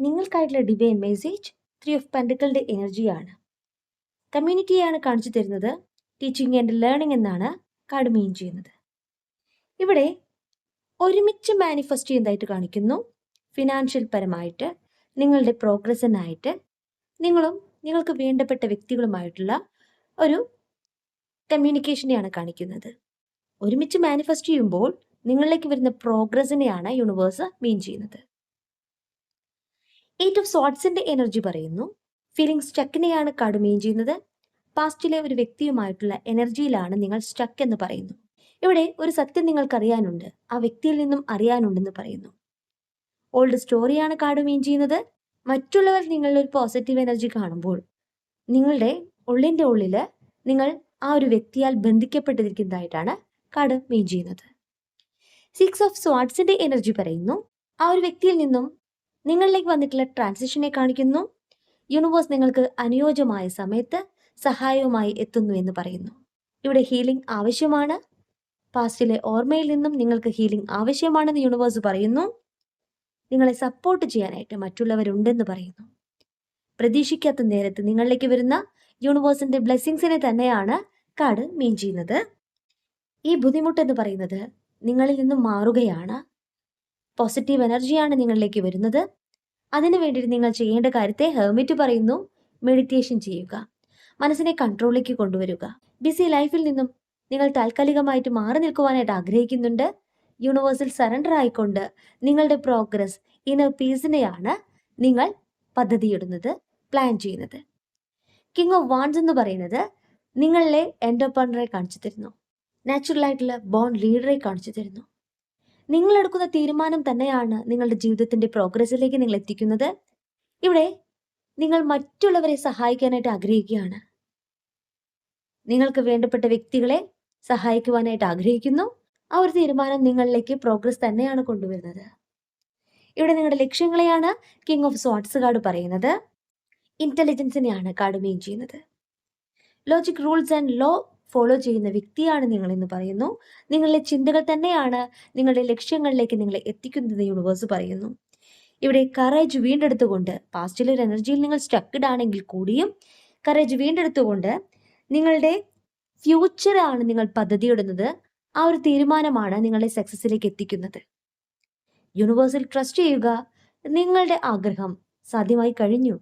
നിങ്ങൾക്കായിട്ടുള്ള divine message 3 of പെൻഡക്കിളുടെ എനർജിയാണ്. കമ്മ്യൂണിറ്റിയാണ് കാണിച്ചു തരുന്നത്. ടീച്ചിങ് ആൻഡ് ലേണിംഗ് എന്നാണ് കാർഡ് മീൻ ചെയ്യുന്നത്. ഇവിടെ ഒരുമിച്ച് മാനിഫെസ്റ്റ് ചെയ്യുന്നതായിട്ട് കാണിക്കുന്നു. ഫിനാൻഷ്യൽ പരമായിട്ട് നിങ്ങളുടെ പ്രോഗ്രസ്സിനായിട്ട് നിങ്ങളും നിങ്ങൾക്ക് വേണ്ടപ്പെട്ട വ്യക്തികളുമായിട്ടുള്ള ഒരു കമ്മ്യൂണിക്കേഷനെയാണ് കാണിക്കുന്നത്. ഒരുമിച്ച് മാനിഫെസ്റ്റ് ചെയ്യുമ്പോൾ നിങ്ങളിലേക്ക് വരുന്ന പ്രോഗ്രസ്സിനെയാണ് യൂണിവേഴ്സ് മീൻ ചെയ്യുന്നത്. 8 ഓഫ് സോർട്സിന്റെ എനർജി പറയുന്നു. ഫീലിംഗ് സ്റ്റക്കിനെയാണ് കാർഡ് മീൻ ചെയ്യുന്നത്. പാസ്റ്റിലെ ഒരു വ്യക്തിയുമായിട്ടുള്ള എനർജിയിലാണ് നിങ്ങൾ സ്റ്റക്ക് എന്ന് പറയുന്നു. ഇവിടെ ഒരു സത്യം നിങ്ങൾക്കറിയാനുണ്ട്, ആ വ്യക്തിയിൽ നിന്നും അറിയാനുണ്ടെന്ന് പറയുന്നു. ഓൾഡ് സ്റ്റോറിയാണ് കാർഡ് മീൻ ചെയ്യുന്നത്. മറ്റുള്ളവർ നിങ്ങളുടെ ഒരു പോസിറ്റീവ് എനർജി കാണുമ്പോൾ നിങ്ങളുടെ ഉള്ളിൻ്റെ ഉള്ളിൽ നിങ്ങൾ ആ ഒരു വ്യക്തിയാൽ ബന്ധിക്കപ്പെട്ടിരിക്കുന്നതായിട്ടാണ് കാർഡ് മീൻ ചെയ്യുന്നത്. 6 ഓഫ് സ്വാർഡ്സിന്റെ എനർജി പറയുന്നു. ആ ഒരു വ്യക്തിയിൽ നിന്നും നിങ്ങളിലേക്ക് വന്നിട്ടുള്ള ട്രാൻസിഷനെ കാണിക്കുന്നു. യൂണിവേഴ്സ് നിങ്ങൾക്ക് അനുയോജ്യമായ സമയത്ത് സഹായവുമായി എത്തുന്നു എന്ന് പറയുന്നു. ഇവിടെ ഹീലിംഗ് ആവശ്യമാണ്. പാസ്റ്റിലെ ഓർമ്മയിൽ നിന്നും നിങ്ങൾക്ക് ഹീലിംഗ് ആവശ്യമാണെന്ന് യൂണിവേഴ്സ് പറയുന്നു. നിങ്ങളെ സപ്പോർട്ട് ചെയ്യാനായിട്ട് മറ്റുള്ളവരുണ്ടെന്ന് പറയുന്നു. പ്രതീക്ഷിക്കാത്ത നേരത്ത് നിങ്ങളിലേക്ക് വരുന്ന യൂണിവേഴ്സിന്റെ ബ്ലെസ്സിങ്സിനെ തന്നെയാണ് കാർഡ് മീൻ ചെയ്യുന്നത്. ഈ ബുദ്ധിമുട്ടെന്ന് പറയുന്നത് നിങ്ങളിൽ നിന്നും മാറുകയാണ്. പോസിറ്റീവ് എനർജിയാണ് നിങ്ങളിലേക്ക് വരുന്നത്. അതിനു വേണ്ടിയിട്ട് നിങ്ങൾ ചെയ്യേണ്ട കാര്യത്തെ ഹെർമിറ്റ് പറയുന്നു. മെഡിറ്റേഷൻ ചെയ്യുക, മനസ്സിനെ കൺട്രോളിലേക്ക് കൊണ്ടുവരിക. ബിസി ലൈഫിൽ നിന്നും നിങ്ങൾ താൽക്കാലികമായിട്ട് മാറി നിൽക്കുവാനായിട്ട് ആഗ്രഹിക്കുന്നുണ്ട്. യൂണിവേഴ്സിൽ സറണ്ടർ ആയിക്കൊണ്ട് നിങ്ങളുടെ പ്രോഗ്രസ്, ഇന്നർ പീസിനെയാണ് നിങ്ങൾ പദ്ധതിയിടുന്നത്, പ്ലാൻ ചെയ്യുന്നത്. കിങ് ഓഫ് വാൻഡ്സ് എന്ന് പറയുന്നത് നിങ്ങളിലെ എൻ്റർപ്രനറെ കാണിച്ചു തരുന്നു. നാച്ചുറൽ ആയിട്ടുള്ള ബോൺ ലീഡറെ കാണിച്ചു തരുന്നു. നിങ്ങൾ എടുക്കുന്ന തീരുമാനം തന്നെയാണ് നിങ്ങളുടെ ജീവിതത്തിന്റെ പ്രോഗ്രസ്സിലേക്ക് നിങ്ങൾ എത്തിക്കുന്നത്. ഇവിടെ നിങ്ങൾ മറ്റുള്ളവരെ സഹായിക്കാനായിട്ട് ആഗ്രഹിക്കുകയാണ്. നിങ്ങൾക്ക് വേണ്ടപ്പെട്ട വ്യക്തികളെ സഹായിക്കുവാനായിട്ട് ആഗ്രഹിക്കുന്നു. ആ ഒരു തീരുമാനം നിങ്ങളിലേക്ക് പ്രോഗ്രസ് തന്നെയാണ് കൊണ്ടുവരുന്നത്. ഇവിടെ നിങ്ങളുടെ ലക്ഷ്യങ്ങളെയാണ് കിങ് ഓഫ് സ്വാർഡ്സ് കാർഡ് പറയുന്നത്. ഇന്റലിജൻസിനെയാണ് കാർഡ് മീൻ ചെയ്യുന്നത്. Logic, rules and law follow ചെയ്യുന്ന വ്യക്തിയാണ് നിങ്ങൾ എന്ന് പറയുന്നു. നിങ്ങളുടെ ചിന്തകൾ തന്നെയാണ് നിങ്ങളുടെ ലക്ഷ്യങ്ങളിലേക്ക് നിങ്ങളെ എത്തിക്കുന്നത് യൂണിവേഴ്സ് പറയുന്നു. ഇവിടെ കറേജ് വീണ്ടെടുത്തുകൊണ്ട്, പാസ്റ്റിലെ ഒരു എനർജിയിൽ നിങ്ങൾ സ്റ്റക്ക്ഡ് ആണെങ്കിൽ കൂടിയും കറേജ് വീണ്ടെടുത്തുകൊണ്ട് നിങ്ങളുടെ ഫ്യൂച്ചറാണ് നിങ്ങൾ പദ്ധതിയിടുന്നത്. ആ ഒരു തീരുമാനമാണ് നിങ്ങളെ സക്സസിലേക്ക് എത്തിക്കുന്നത്. യൂണിവേഴ്സിൽ ട്രസ്റ്റ് ചെയ്യുക. നിങ്ങളുടെ ആഗ്രഹം സാധ്യമായി കഴിഞ്ഞു.